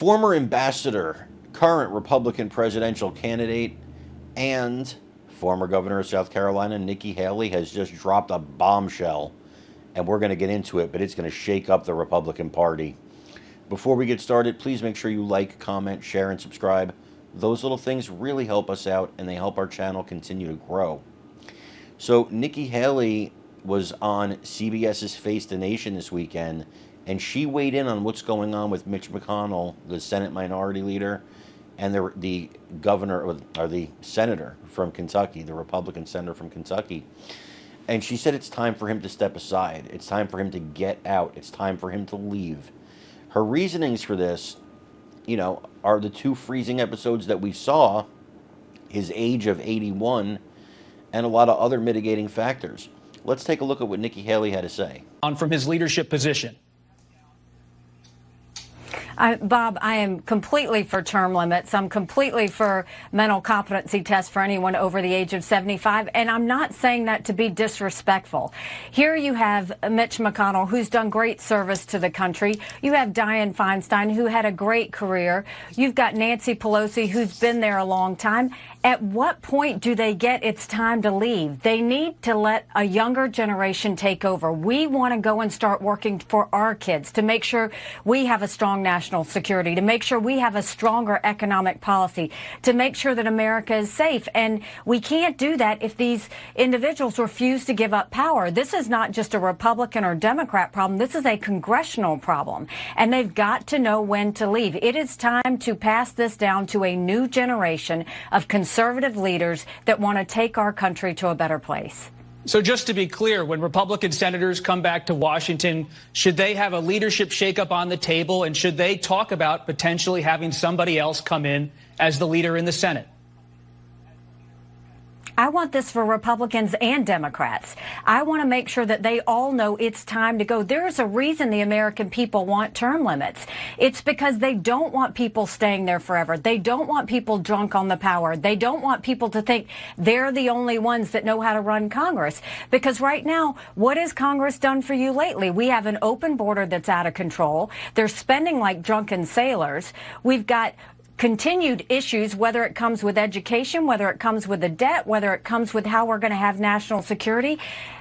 Former ambassador, current Republican presidential candidate, and former governor of South Carolina, Nikki Haley, has just dropped a bombshell. And we're going to get into it, but it's going to shake up the Republican Party. Before we get started, please make sure you like, comment, share, and subscribe. Those little things really help us out, and they help our channel continue to grow. So Nikki Haley was on CBS's Face the Nation this weekend, and she weighed in on what's going on with Mitch McConnell, the Senate Minority Leader, and the governor, or the senator from Kentucky, the Republican senator from Kentucky. And she said it's time for him to step aside. It's time for him to get out. It's time for him to leave. Her reasonings for this, are the two freezing episodes that we saw, his age of 81, and a lot of other mitigating factors. Let's take a look at what Nikki Haley had to say. On from his leadership position. Bob, I am completely for term limits. I'm completely for mental competency tests for anyone over the age of 75. And I'm not saying that to be disrespectful. Here you have Mitch McConnell, who's done great service to the country. You have Dianne Feinstein, who had a great career. You've got Nancy Pelosi, who's been there a long time. At what point do they get it's time to leave? They need to let a younger generation take over. We want to go and start working for our kids to make sure we have a strong national security, to make sure we have a stronger economic policy, to make sure that America is safe. And we can't do that if these individuals refuse to give up power. This is not just a Republican or Democrat problem. This is a congressional problem. And they've got to know when to leave. It is time to pass this down to a new generation of conservative leaders that want to take our country to a better place. So just to be clear, when Republican senators come back to Washington, should they have a leadership shakeup on the table, and should they talk about potentially having somebody else come in as the leader in the Senate? I want this for Republicans and Democrats. I want to make sure that they all know it's time to go. There's a reason the American people want term limits. It's because they don't want people staying there forever. They don't want people drunk on the power. They don't want people to think they're the only ones that know how to run Congress. Because right now, what has Congress done for you lately? We have an open border that's out of control. They're spending like drunken sailors. We've got continued issues, whether it comes with education, whether it comes with the debt, whether it comes with how we're going to have national security.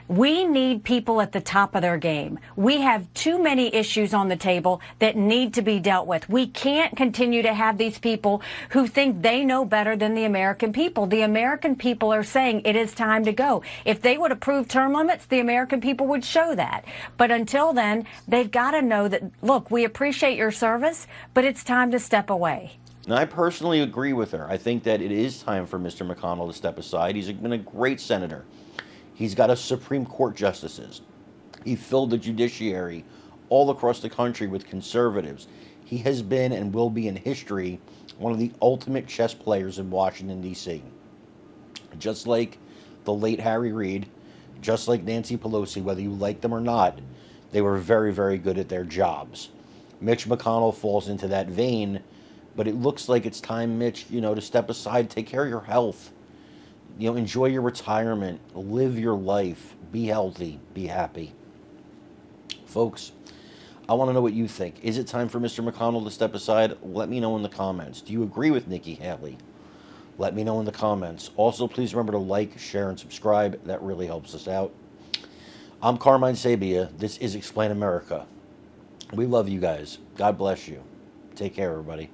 We need people at the top of their game. We have too many issues on the table that need to be dealt with. We can't continue to have these people who think they know better than the American people. The American people are saying it is time to go. If they would approve term limits, the American people would show that. But until then, they've got to know that, look, we appreciate your service, but it's time to step away. And I personally agree with her. I think that it is time for Mr. McConnell to step aside. He's been a great senator. He's got us Supreme Court justices. He filled the judiciary all across the country with conservatives. He has been and will be in history one of the ultimate chess players in Washington, D.C. Just like the late Harry Reid, just like Nancy Pelosi, whether you like them or not, they were very, very good at their jobs. Mitch McConnell falls into that vein. But it looks like it's time, Mitch, to step aside, take care of your health. Enjoy your retirement, live your life, be healthy, be happy. Folks, I want to know what you think. Is it time for Mr. McConnell to step aside? Let me know in the comments. Do you agree with Nikki Haley? Let me know in the comments. Also, please remember to like, share, and subscribe. That really helps us out. I'm Carmine Sabia. This is Explain America. We love you guys. God bless you. Take care, everybody.